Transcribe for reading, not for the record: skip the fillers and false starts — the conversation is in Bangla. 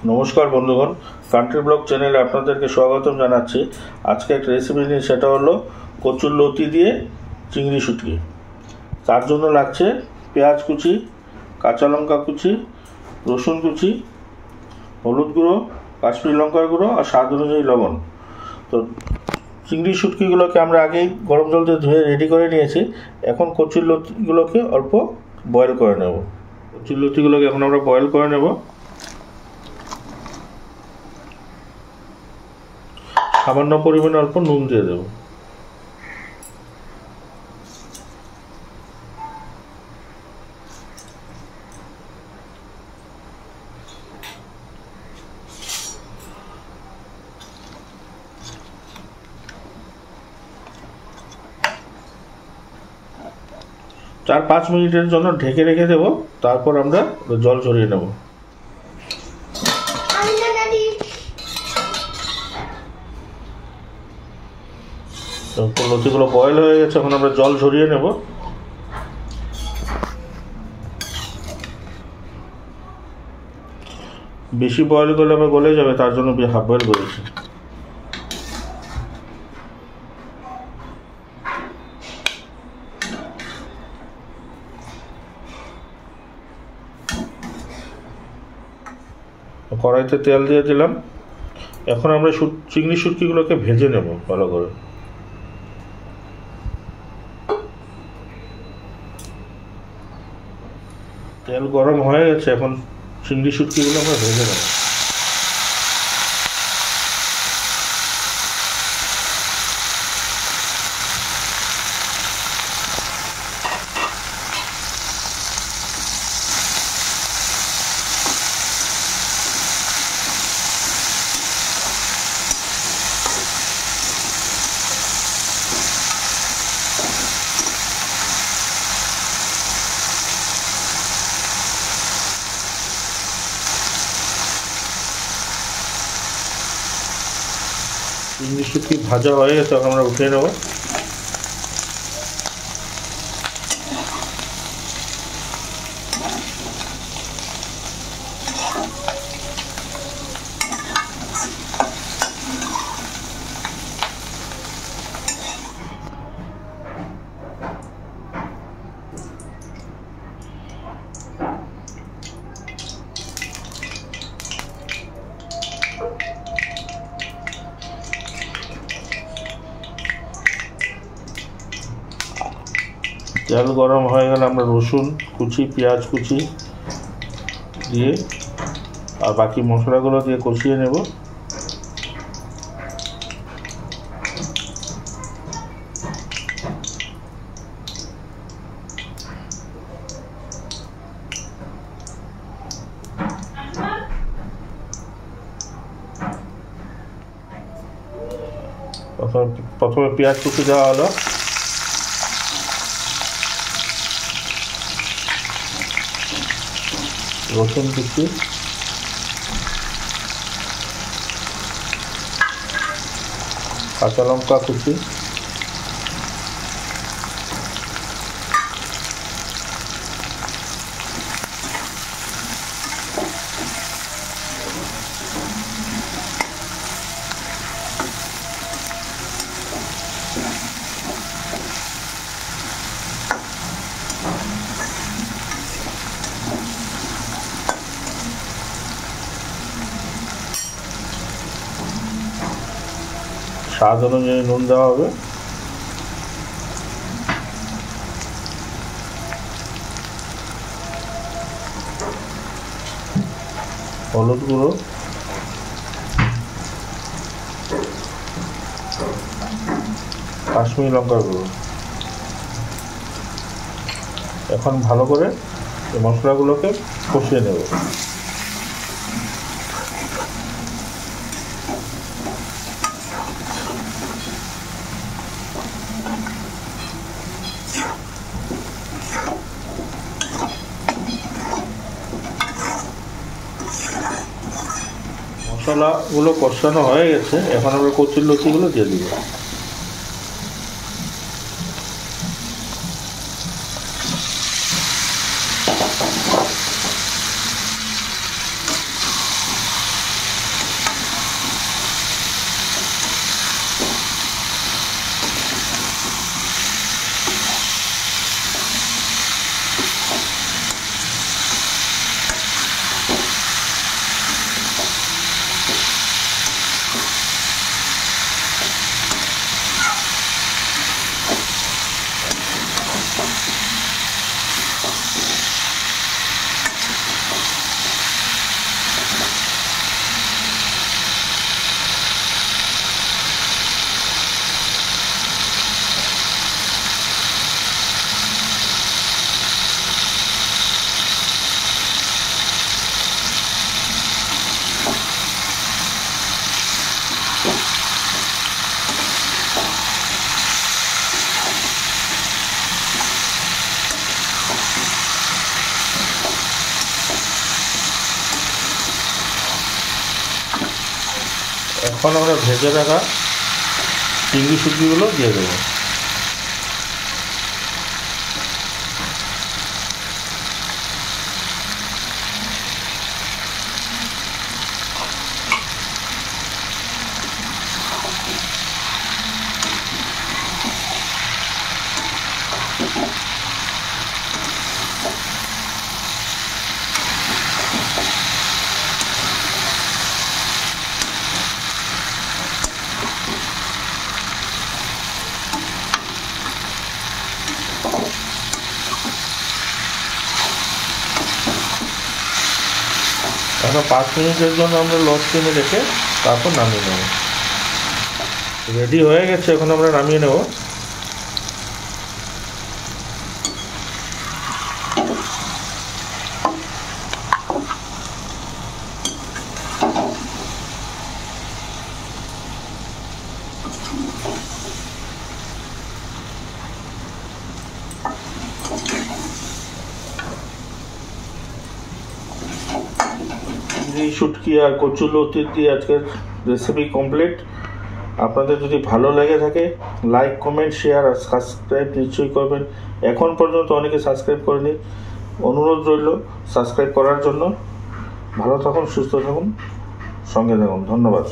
নমস্কার বন্ধুগণ, কান্ট্রি ব্লগ চ্যানেলে আপনাদেরকে স্বাগতম জানাচ্ছি। আজকে একটা রেসিপি নিয়ে, সেটা হলো কচুর লতি দিয়ে চিংড়ি শুটকি। তার জন্য লাগছে পেঁয়াজ কুচি, কাঁচা লঙ্কা কুচি, রসুন কুচি, হলুদ গুঁড়ো, কাশ্মীরি লঙ্কার গুঁড়ো আর স্বাদ অনুযায়ী লবণ। তো চিংড়ি শুটকিগুলোকে আমরা আগেই গরম জল দিয়ে ধুয়ে রেডি করে নিয়েছি। এখন কচুর লতিগুলোকে অল্প বয়েল করে নেব। কচুর লতিগুলোকে এখন আমরা বয়েল করে নেব। সামান্য পরিমাণে অল্প নুন দিয়ে দেব। চার 5 মিনিটের জন্য ঢেকে রেখে দেব। তারপর আমরা জল ঝরিয়ে নেব। লতিগুলো বয়েল হয়ে গেছে, এখন আমরা জল ঝরিয়ে নেব। বেশি বয়েল করলে আবার গলে যাবে, তার জন্য হাফ বয়েল করেছি। কড়াইতে তেল দিয়ে দিলাম। এখন আমরা চিংড়ি শুটকিগুলোকে ভেজে নেব ভালো করে। তেল গরম হয়ে গেছে, এখন চিংড়ি শুটকিগুলো আমরা ভেজে নেব। চিংড়ি শুটকি ভাজা হয়ে গেছে, তখন আমরা উঠিয়ে নেব। তেল গরম হয়ে গেলে আমরা রসুন কুচি, পেঁয়াজ কুচি দিয়ে আর বাকি মশলাগুলো দিয়ে কষিয়ে নেব। প্রথমে পেঁয়াজ কুচি দেওয়া হলো, রসুন কুচি, কাঁচা লঙ্কা কুচি, স্বাদ অনুযায়ী নুন দেওয়া হবে। হলুদ গুঁড়ো, কাশ্মীরি লঙ্কার গুঁড়ো। এখন ভালো করে এই মশলাগুলোকে কষিয়ে নেব। মশলাগুলো কষানো হয়ে গেছে, এখন আমরা কচুর লতিগুলো দিয়ে দিব। এখন আমরা ভেজে রাখা চিংড়ি শুটকিগুলো দিয়ে দেবো। এখন 5 মিনিটের জন্য আমরা লো স্টিমে রেখে তারপর নামিয়ে নেব। রেডি হয়ে গেছে, এখন আমরা নামিয়ে নেব। চিংড়ি শুটকি আর কচুরলতি দিয়ে আজকের রেসিপি কমপ্লিট। আপনাদের যদি ভালো লেগে থাকে লাইক, কমেন্ট, শেয়ার আর সাবস্ক্রাইব নিশ্চয়ই করবেন। এখন পর্যন্ত অনেকে সাবস্ক্রাইব করেনি, অনুরোধ রইল সাবস্ক্রাইব করার জন্য। ভালো থাকুন, সুস্থ থাকুন, সঙ্গে থাকুন। ধন্যবাদ।